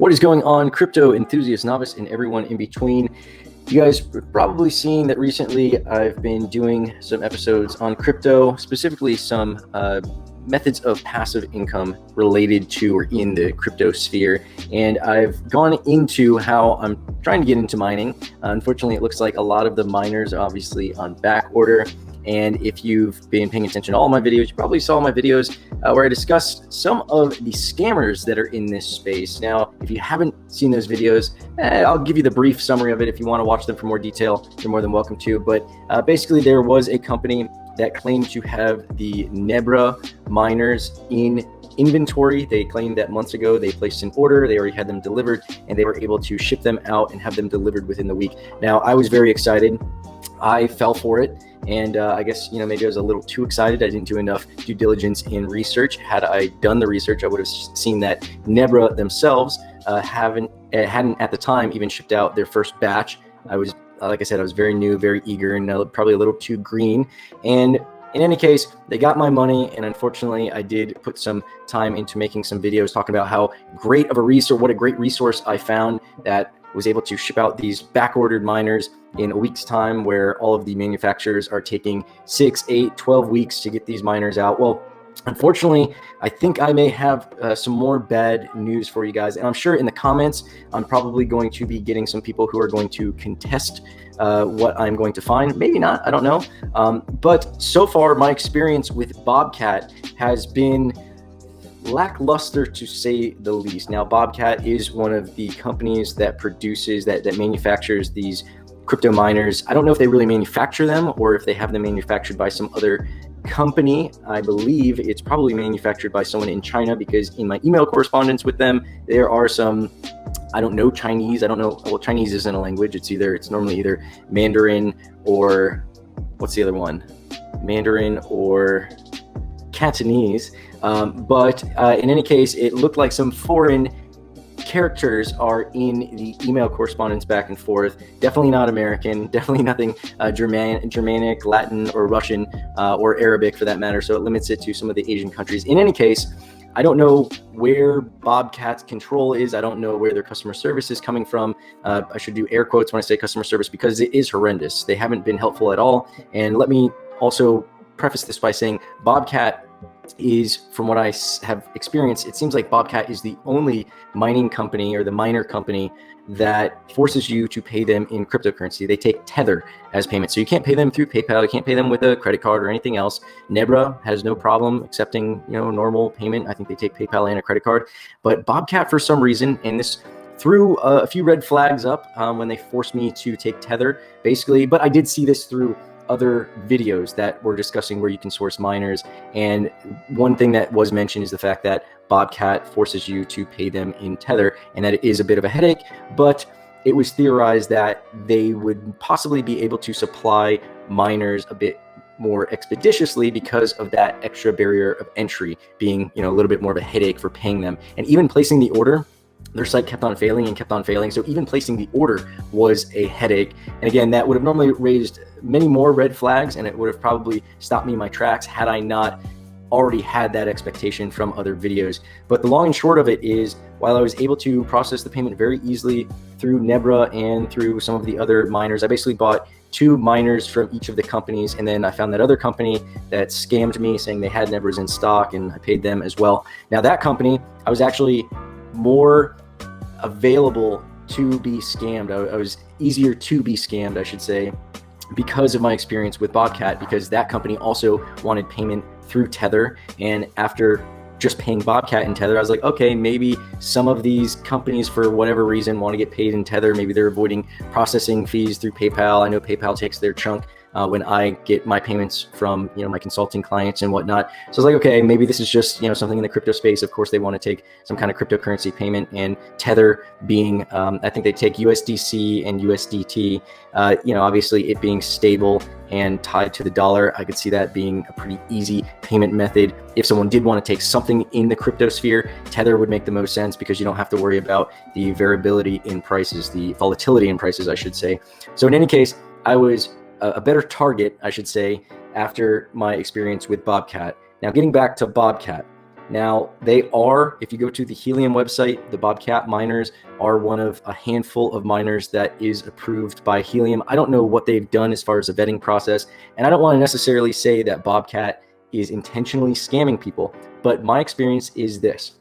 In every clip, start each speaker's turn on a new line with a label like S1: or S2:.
S1: What is going on, crypto enthusiast, novice, and everyone in between? You guys are probably seeing that recently I've been doing some episodes on crypto, specifically some methods of passive income related to or in the crypto sphere. And I've gone into how I'm trying to get into mining. Unfortunately, it looks like a lot of the miners are obviously on back order. And if you've been paying attention to all my videos, you probably saw my videos where I discussed some of the scammers that are in this space. Now, if you haven't seen those videos, I'll give you the brief summary of it. If you want to watch them for more detail, you're more than welcome to. But basically, there was a company that claimed to have the Nebra miners in inventory. They claimed that months ago they placed an order, they already had them delivered, and they were able to ship them out and have them delivered within the week. Now, I was very excited. I fell for it. And I guess, maybe I was a little too excited. I didn't do enough due diligence in research. Had I done the research, I would have seen that Nebra themselves hadn't at the time even shipped out their first batch. I was, like I said, I was very new, very eager, and probably a little too green. And in any case, they got my money, and unfortunately, I did put some time into making some videos talking about how great of a resource, what a great resource I found that was able to ship out these back-ordered miners in a week's time, where all of the manufacturers are taking 6, 8, 12 weeks to get these miners out. Well, unfortunately, I think I may have some more bad news for you guys. And I'm sure in the comments, I'm probably going to be getting some people who are going to contest what I'm going to find. Maybe not, I don't know. But so far, my experience with Bobcat has been lackluster, to say the least. Now, Bobcat is one of the companies that produces, that manufactures these crypto miners. I don't know if they really manufacture them or if they have them manufactured by some other company. I believe it's probably manufactured by someone in China, because in my email correspondence with them, there are some, I don't know Chinese. I don't know. Well, Chinese isn't a language. It's normally either Mandarin or what's the other one? Mandarin or Cantonese. But in any case, it looked like some foreign characters are in the email correspondence back and forth. Definitely not American, definitely nothing Germanic, Latin, or Russian, or Arabic for that matter. So it limits it to some of the Asian countries. In any case, I don't know where Bobcat's control is. I don't know where their customer service is coming from. I should do air quotes when I say customer service, because it is horrendous. They haven't been helpful at all. And let me also preface this by saying Bobcat is, from what I have experienced, it seems like Bobcat is the only mining company, or the miner company, that forces you to pay them in cryptocurrency. They take Tether as payment. So you can't pay them through PayPal. You can't pay them with a credit card or anything else. Nebra has no problem accepting, normal payment. I think they take PayPal and a credit card. But Bobcat, for some reason, and this threw a few red flags up when they forced me to take Tether, basically. But I did see this through other videos that were discussing where you can source miners. And one thing that was mentioned is the fact that Bobcat forces you to pay them in Tether, and that it is a bit of a headache, but it was theorized that they would possibly be able to supply miners a bit more expeditiously because of that extra barrier of entry being, a little bit more of a headache for paying them. And even placing the order, their site kept on failing and kept on failing. So even placing the order was a headache. And again, that would have normally raised many more red flags, and it would have probably stopped me in my tracks had I not already had that expectation from other videos. But the long and short of it is, while I was able to process the payment very easily through Nebra and through some of the other miners, I basically bought 2 miners from each of the companies, and then I found that other company that scammed me, saying they had Nebras in stock, and I paid them as well. Now, that company, I was actually more available to be scammed. I was easier to be scammed, I should say, because of my experience with Bobcat, because that company also wanted payment through Tether. And after just paying Bobcat in Tether, I was like, okay, maybe some of these companies, for whatever reason, want to get paid in Tether. Maybe they're avoiding processing fees through PayPal. I know PayPal takes their chunk when I get my payments from, my consulting clients and whatnot. So I was like, okay, maybe this is just, something in the crypto space. Of course, they want to take some kind of cryptocurrency payment, and Tether being, I think they take USDC and USDT, obviously it being stable and tied to the dollar, I could see that being a pretty easy payment method. If someone did want to take something in the crypto sphere, Tether would make the most sense, because you don't have to worry about the variability in prices, the volatility in prices, I should say. So in any case, I was a better target, I should say, after my experience with Bobcat. Now, getting back to Bobcat, Now, they are, if you go to the Helium website, the Bobcat miners are one of a handful of miners that is approved by Helium. I don't know what they've done as far as the vetting process, and I don't want to necessarily say that Bobcat is intentionally scamming people, but my experience is this.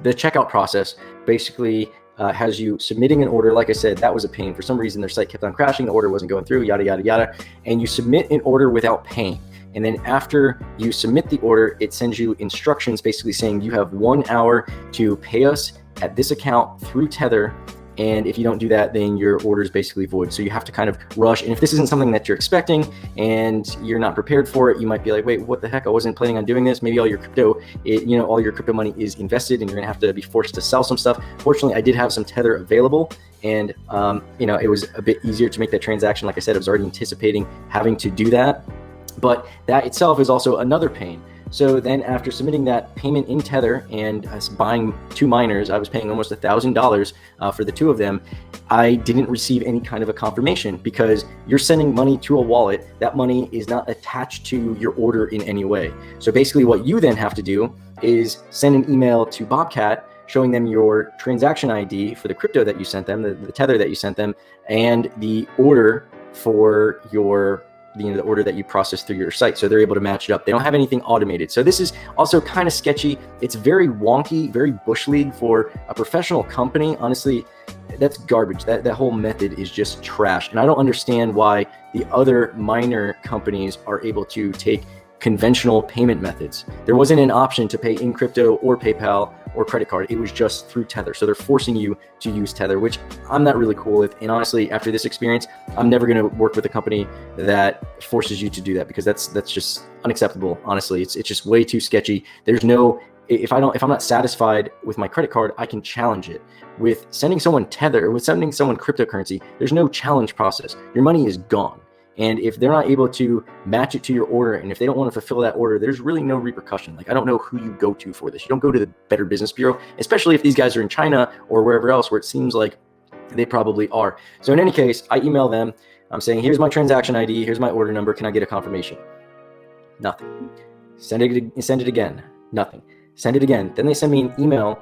S1: The checkout process basically has you submitting an order. Like I said, that was a pain. For some reason, their site kept on crashing. The order wasn't going through, yada, yada, yada. And you submit an order without paying. And then after you submit the order, it sends you instructions basically saying you have 1 hour to pay us at this account through Tether. And if you don't do that, then your order is basically void. So you have to kind of rush. And if this isn't something that you're expecting and you're not prepared for it, you might be like, wait, what the heck? I wasn't planning on doing this. Maybe all your crypto, all your crypto money is invested and you're gonna have to be forced to sell some stuff. Fortunately, I did have some Tether available, and it was a bit easier to make that transaction. Like I said, I was already anticipating having to do that. But that itself is also another pain. So then after submitting that payment in Tether and buying 2 miners, I was paying almost $1,000 for the 2 of them. I didn't receive any kind of a confirmation because you're sending money to a wallet. That money is not attached to your order in any way. So basically what you then have to do is send an email to Bobcat showing them your transaction ID for the crypto that you sent them, the Tether that you sent them, and the order for the order that you process through your site. So they're able to match it up. They don't have anything automated. So this is also kind of sketchy. It's very wonky, very bush league for a professional company. Honestly, that's garbage. That whole method is just trash. And I don't understand why the other miner companies are able to take conventional payment methods. There wasn't an option to pay in crypto or PayPal or credit card. It was just through Tether. So they're forcing you to use Tether, which I'm not really cool with. And honestly, after this experience, I'm never going to work with a company that forces you to do that, because that's just unacceptable. Honestly, it's just way too sketchy. There's no, if I'm not satisfied with my credit card, I can challenge it. With sending someone Tether, with sending someone cryptocurrency, there's no challenge process. Your money is gone. And if they're not able to match it to your order, and if they don't want to fulfill that order, there's really no repercussion. Like, I don't know who you go to for this. You don't go to the Better Business Bureau, especially if these guys are in China or wherever else where it seems like they probably are. So in any case, I email them. I'm saying, here's my transaction ID. Here's my order number. Can I get a confirmation? Nothing. Send it again. Nothing. Send it again. Then they send me an email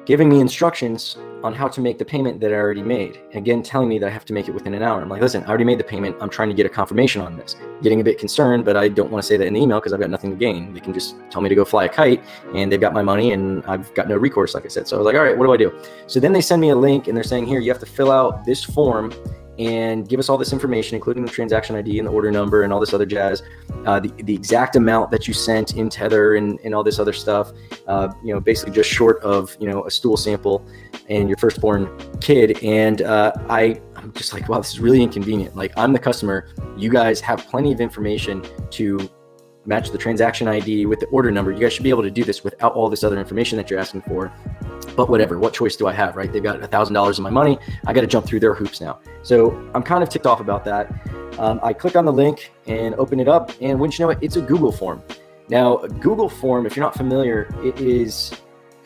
S1: giving me instructions on how to make the payment that I already made. Again, telling me that I have to make it within an hour. I'm like, listen, I already made the payment. I'm trying to get a confirmation on this. Getting a bit concerned, but I don't want to say that in the email because I've got nothing to gain. They can just tell me to go fly a kite and they've got my money and I've got no recourse, like I said. So I was like, all right, what do I do? So then they send me a link and they're saying, here, you have to fill out this form and give us all this information, including the transaction ID and the order number and all this other jazz, the exact amount that you sent in Tether and all this other stuff, basically just short of, a stool sample and your firstborn kid. And I'm just like, wow, this is really inconvenient. Like, I'm the customer. You guys have plenty of information to match the transaction ID with the order number. You guys should be able to do this without all this other information that you're asking for. But whatever, what choice do I have, right? They've got $1,000 of my money. I got to jump through their hoops now. So I'm kind of ticked off about that. I click on the link and open it up, and wouldn't you know it, it's a Google form. Now, a Google form, if you're not familiar, it is,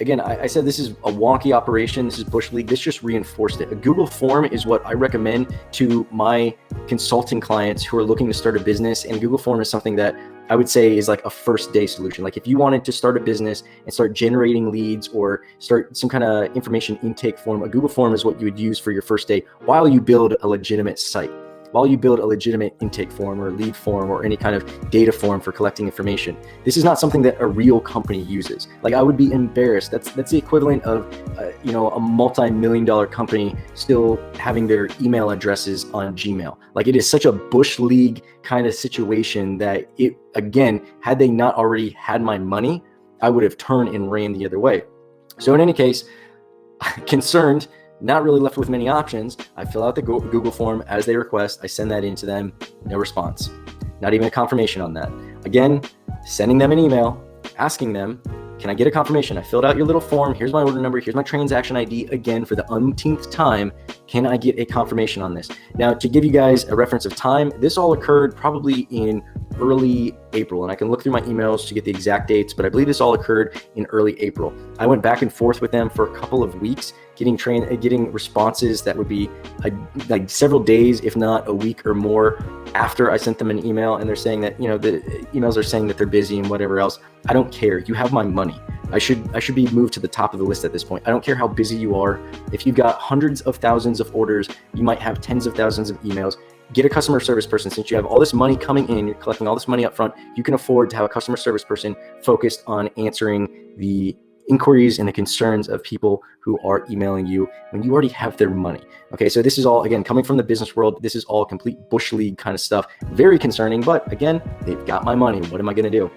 S1: again, I said this is a wonky operation. This is Bush League. This just reinforced it. A Google form is what I recommend to my consulting clients who are looking to start a business. And Google form is something that I would say is like a first day solution. Like, if you wanted to start a business and start generating leads or start some kind of information intake form, a Google form is what you would use for your first day while you build a legitimate site, while you build a legitimate intake form or lead form or any kind of data form for collecting information. This is not something that a real company uses. Like, I would be embarrassed. That's the equivalent of, a multi-million-dollar company still having their email addresses on Gmail. Like, it is such a Bush League kind of situation that it, again, had they not already had my money, I would have turned and ran the other way. So in any case, concerned, not really left with many options, I fill out the Google form as they request. I send that in to them. No response. Not even a confirmation on that. Again, sending them an email, asking them, can I get a confirmation? I filled out your little form. Here's my order number. Here's my transaction ID. Again, for the umpteenth time, can I get a confirmation on this? Now, to give you guys a reference of time, this all occurred probably in early April, and I can look through my emails to get the exact dates, but I believe this all occurred in early April. I went back and forth with them for a couple of weeks, getting responses that would be like several days, if not a week or more after I sent them an email, and they're saying that, the emails are saying that they're busy and whatever else. I don't care. You have my money. I should be moved to the top of the list at this point. I don't care how busy you are. If you've got hundreds of thousands of orders, you might have tens of thousands of emails. Get a customer service person. Since you have all this money coming in, you're collecting all this money up front, you can afford to have a customer service person focused on answering the inquiries and the concerns of people who are emailing you when you already have their money. Okay, so this is all, again, coming from the business world. This is all complete bush league kind of stuff. Very concerning, but again, they've got my money. What am I going to do?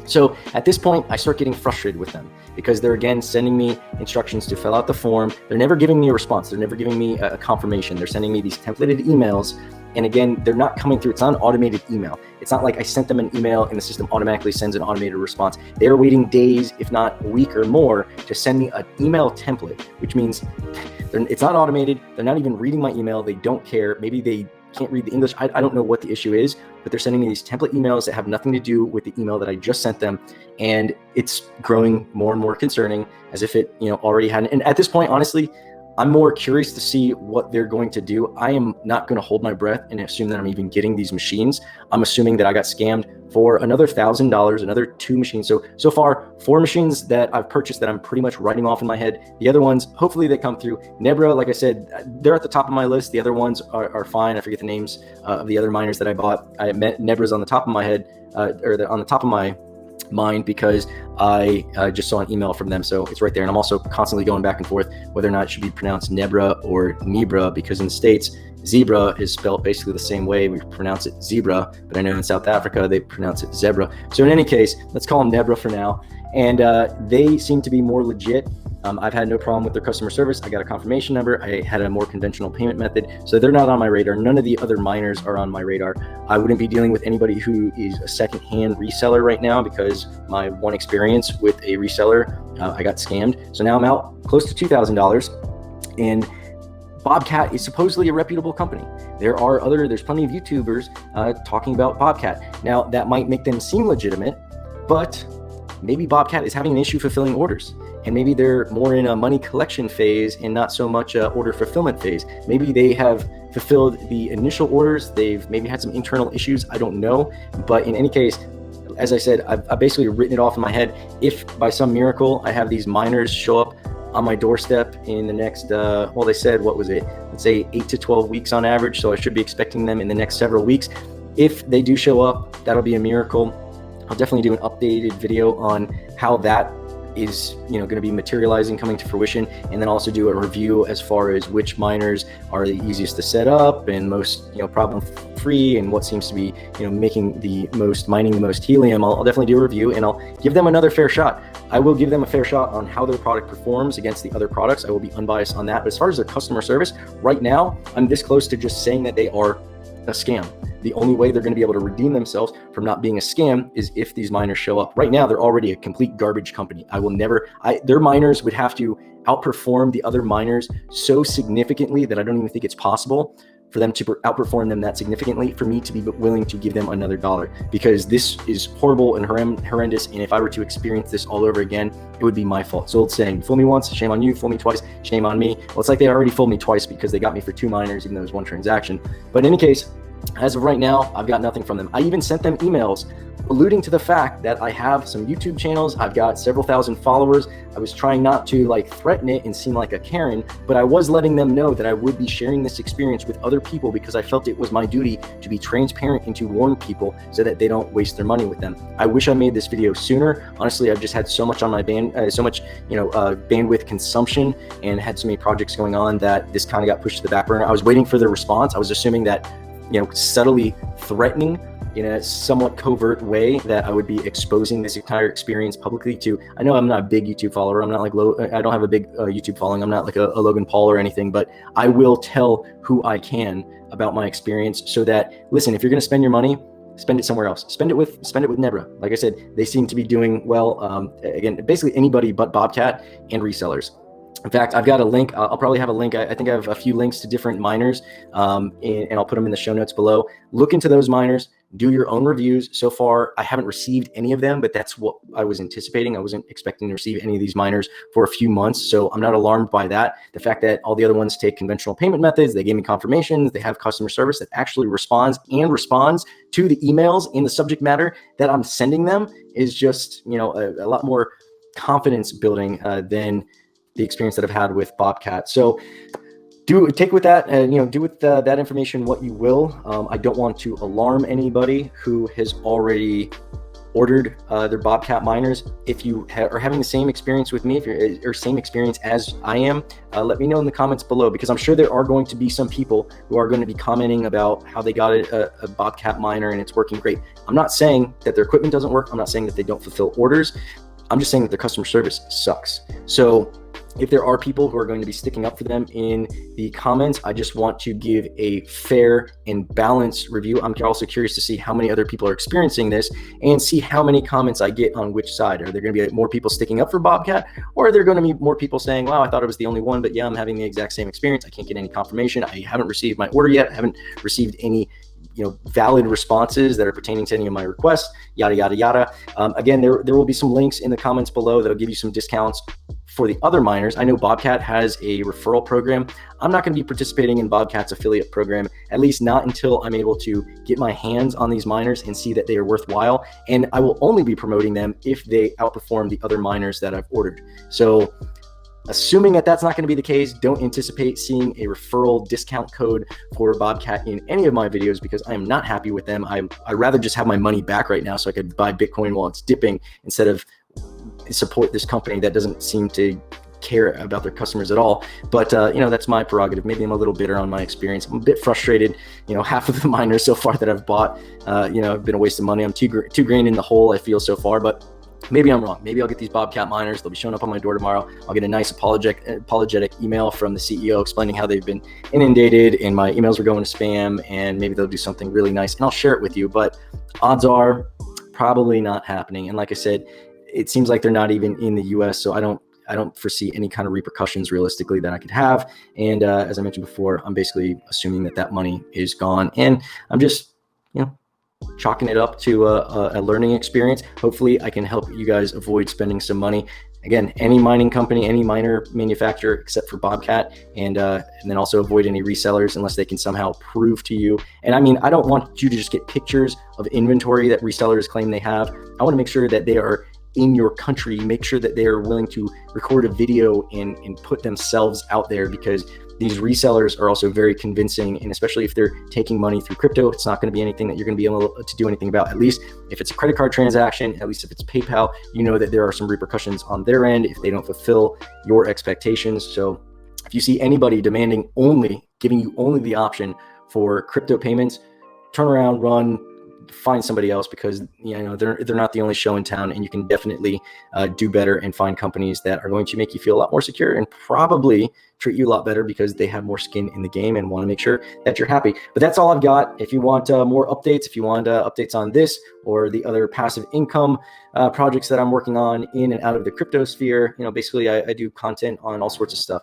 S1: So at this point, I start getting frustrated with them because they're, again, sending me instructions to fill out the form. They're never giving me a response. They're never giving me a confirmation. They're sending me these templated emails. And again, they're not coming through. It's not an automated email. It's not like I sent them an email and the system automatically sends an automated response. They're waiting days, if not a week or more, to send me an email template, which means it's not automated. They're not even reading my email. They don't care. Maybe they can't read the English. I don't know what the issue is, but they're sending me these template emails that have nothing to do with the email that I just sent them. And it's growing more and more concerning, as if it, already hadn't. And at this point, honestly, I'm more curious to see what they're going to do. I am not going to hold my breath and assume that I'm even getting these machines. I'm assuming that I got scammed for another $1,000, another 2 machines. So far, 4 machines that I've purchased that I'm pretty much writing off in my head. The other ones, hopefully they come through. Nebra, like I said, they're at the top of my list. The other ones are fine. I forget the names of the other miners that I bought. Nebra's on the top of my head, on the top of my mind, because I just saw an email from them, so it's right there. And I'm also constantly going back and forth whether or not it should be pronounced Nebra or Nebra, because in the States, zebra is spelled basically the same way. We pronounce it zebra, but I know in South Africa they pronounce it zebra. So in any case, let's call them Nebra for now. And they seem to be more legit. I've had no problem with their customer service. I got a confirmation number. I had a more conventional payment method. So they're not on my radar. None of the other miners are on my radar. I wouldn't be dealing with anybody who is a secondhand reseller right now, because my one experience with a reseller, I got scammed. So now I'm out close to $2,000. And Bobcat is supposedly a reputable company. There's plenty of YouTubers talking about Bobcat. Now, that might make them seem legitimate, but maybe Bobcat is having an issue fulfilling orders, and maybe they're more in a money collection phase and not so much a order fulfillment phase. Maybe they have fulfilled the initial orders. They've maybe had some internal issues. I don't know. But in any case, as I said, I've basically written it off in my head. If by some miracle I have these miners show up on my doorstep in the next, they said, what was it? Let's say 8 to 12 weeks on average. So I should be expecting them in the next several weeks. If they do show up, that'll be a miracle. I'll definitely do an updated video on how that is, going to be materializing, coming to fruition, and then also do a review as far as which miners are the easiest to set up and most, problem free, and what seems to be, mining the most helium. I'll definitely do a review, and I'll give them another fair shot. I will give them a fair shot on how their product performs against the other products. I will be unbiased on that. But as far as their customer service, right now, I'm this close to just saying that they are a scam. The only way they're going to be able to redeem themselves from not being a scam is if these miners show up. Right now, they're already a complete garbage company. Their miners would have to outperform the other miners so significantly that I don't even think it's possible for them to outperform them that significantly for me to be willing to give them another dollar, because this is horrible and horrendous. And if I were to experience this all over again, it would be my fault. So old saying, fool me once, shame on you, fool me twice, shame on me. Well, it's like they already fooled me twice, because they got me for 2 miners, even though it was 1 transaction. But in any case, as of right now, I've got nothing from them. I even sent them emails alluding to the fact that I have some YouTube channels. I've got several thousand followers. I was trying not to threaten it and seem like a Karen, but I was letting them know that I would be sharing this experience with other people, because I felt it was my duty to be transparent and to warn people so that they don't waste their money with them. I wish I made this video sooner. Honestly, I've just had so much on my bandwidth consumption, and had so many projects going on that this kind of got pushed to the back burner. I was waiting for the response. I was assuming that subtly threatening in a somewhat covert way that I would be exposing this entire experience publicly to. I know I'm not a big YouTube follower. I'm not I don't have a big YouTube following. I'm not like a Logan Paul or anything, but I will tell who I can about my experience, so that, listen, if you're going to spend your money, spend it somewhere else. Spend it with Nebra. Like I said, they seem to be doing well. Again, basically anybody but Bobcat and resellers. In fact, I've got a link. I'll probably have a link. I think I have a few links to different miners, and I'll put them in the show notes below. Look into those miners. Do your own reviews. So far, I haven't received any of them, but that's what I was anticipating. I wasn't expecting to receive any of these miners for a few months, so I'm not alarmed by that. The fact that all the other ones take conventional payment methods, they gave me confirmations, they have customer service that actually responds to the emails in the subject matter that I'm sending them, is just, a lot more confidence building than the experience that I've had with Bobcat. So take with that, do with that information what you will. I don't want to alarm anybody who has already ordered their Bobcat miners. If you are having the same experience with me, if you're or same experience as I am, let me know in the comments below, because I'm sure there are going to be some people who are going to be commenting about how they got a Bobcat miner and it's working great. I'm not saying that their equipment doesn't work. I'm not saying that they don't fulfill orders. I'm just saying that their customer service sucks. So if there are people who are going to be sticking up for them in the comments, I just want to give a fair and balanced review. I'm also curious to see how many other people are experiencing this and see how many comments I get on which side. Are there going to be more people sticking up for Bobcat, or are there going to be more people saying, wow, I thought it was the only one, but yeah, I'm having the exact same experience. I can't get any confirmation. I haven't received my order yet. I haven't received any valid responses that are pertaining to any of my requests, yada, yada, yada. Again, there will be some links in the comments below that'll give you some discounts for the other miners. I know Bobcat has a referral program. I'm not going to be participating in Bobcat's affiliate program, at least not until I'm able to get my hands on these miners and see that they are worthwhile. And I will only be promoting them if they outperform the other miners that I've ordered. So assuming that that's not going to be the case, don't anticipate seeing a referral discount code for Bobcat in any of my videos, because I am not happy with them. I'd rather just have my money back right now so I could buy Bitcoin while it's dipping, instead of support this company that doesn't seem to care about their customers at all. But that's my prerogative. Maybe I'm a little bitter on my experience. I'm a bit frustrated. Half of the miners so far that I've bought, have been a waste of money. I'm two grand in the hole, I feel, so far, but maybe I'm wrong. Maybe I'll get these Bobcat miners. They'll be showing up on my door tomorrow. I'll get a nice apologetic email from the CEO explaining how they've been inundated and my emails were going to spam, and maybe they'll do something really nice and I'll share it with you. But odds are probably not happening. And like I said, it seems like they're not even in the US, so I don't foresee any kind of repercussions realistically that I could have. And as I mentioned before, I'm basically assuming that money is gone, and I'm just chalking it up to a learning experience. Hopefully I can help you guys avoid spending some money. Again, any mining company, any miner manufacturer except for Bobcat, and then also avoid any resellers unless they can somehow prove to you. And I mean, I don't want you to just get pictures of inventory that resellers claim they have. I want to make sure that they are in your country. Make sure that they are willing to record a video and put themselves out there, because these resellers are also very convincing. And especially if they're taking money through crypto, it's not going to be anything that you're going to be able to do anything about. At least if it's a credit card transaction, at least if it's PayPal, that there are some repercussions on their end if they don't fulfill your expectations. So if you see anybody giving you only the option for crypto payments, turn around, run, find somebody else, because they're not the only show in town, and you can definitely do better and find companies that are going to make you feel a lot more secure and probably treat you a lot better because they have more skin in the game and want to make sure that you're happy. But that's all I've got. If you want more updates, if you want updates on this or the other passive income projects that I'm working on in and out of the crypto sphere, basically I do content on all sorts of stuff.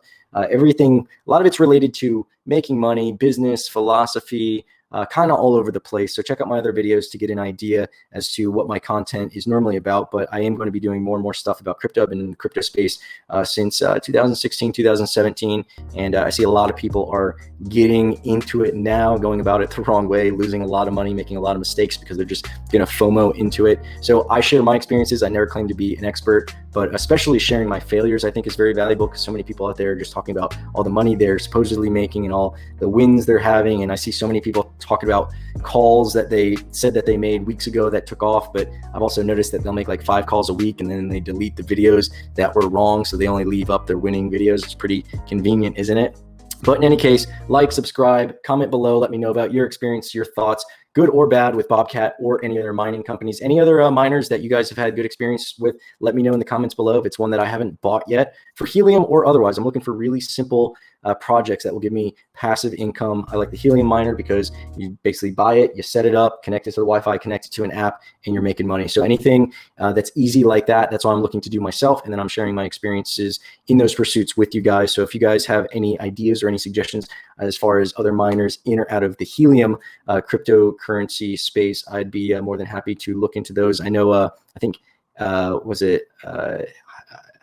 S1: Everything, a lot of it's related to making money, business, philosophy, kind of all over the place. So check out my other videos to get an idea as to what my content is normally about. But I am going to be doing more and more stuff about crypto. I've been in the crypto space since 2016, 2017. And I see a lot of people are getting into it now, going about it the wrong way, losing a lot of money, making a lot of mistakes because they're just going to FOMO into it. So I share my experiences. I never claim to be an expert, but especially sharing my failures, I think, is very valuable, because so many people out there are just talking about all the money they're supposedly making and all the wins they're having. And I see so many people talking about calls that they said that they made weeks ago that took off. But I've also noticed that they'll make like 5 calls a week and then they delete the videos that were wrong. So they only leave up their winning videos. It's pretty convenient, isn't it? But in any case, like, subscribe, comment below. Let me know about your experience, your thoughts, good or bad, with Bobcat or any other mining companies. Any other miners that you guys have had good experience with, let me know in the comments below if it's one that I haven't bought yet for Helium or otherwise. I'm looking for really simple projects that will give me passive income. I like the Helium miner because you basically buy it, you set it up, connect it to the Wi-Fi, connect it to an app, and you're making money. So anything that's easy like that, that's what I'm looking to do myself. And then I'm sharing my experiences in those pursuits with you guys. So if you guys have any ideas or any suggestions as far as other miners in or out of the Helium cryptocurrency space, I'd be more than happy to look into those. I know, I think, was it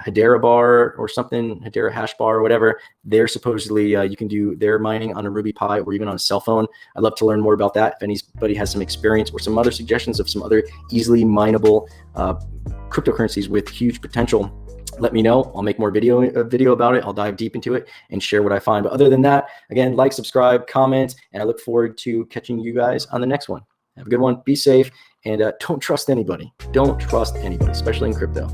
S1: Hedera bar or something, Hedera hash bar or whatever, they're supposedly, you can do their mining on a Ruby Pi or even on a cell phone. I'd love to learn more about that. If anybody has some experience or some other suggestions of some other easily mineable cryptocurrencies with huge potential, let me know. I'll make more video about it. I'll dive deep into it and share what I find. But other than that, again, like, subscribe, comment, and I look forward to catching you guys on the next one. Have a good one. Be safe, and don't trust anybody. Don't trust anybody, especially in crypto.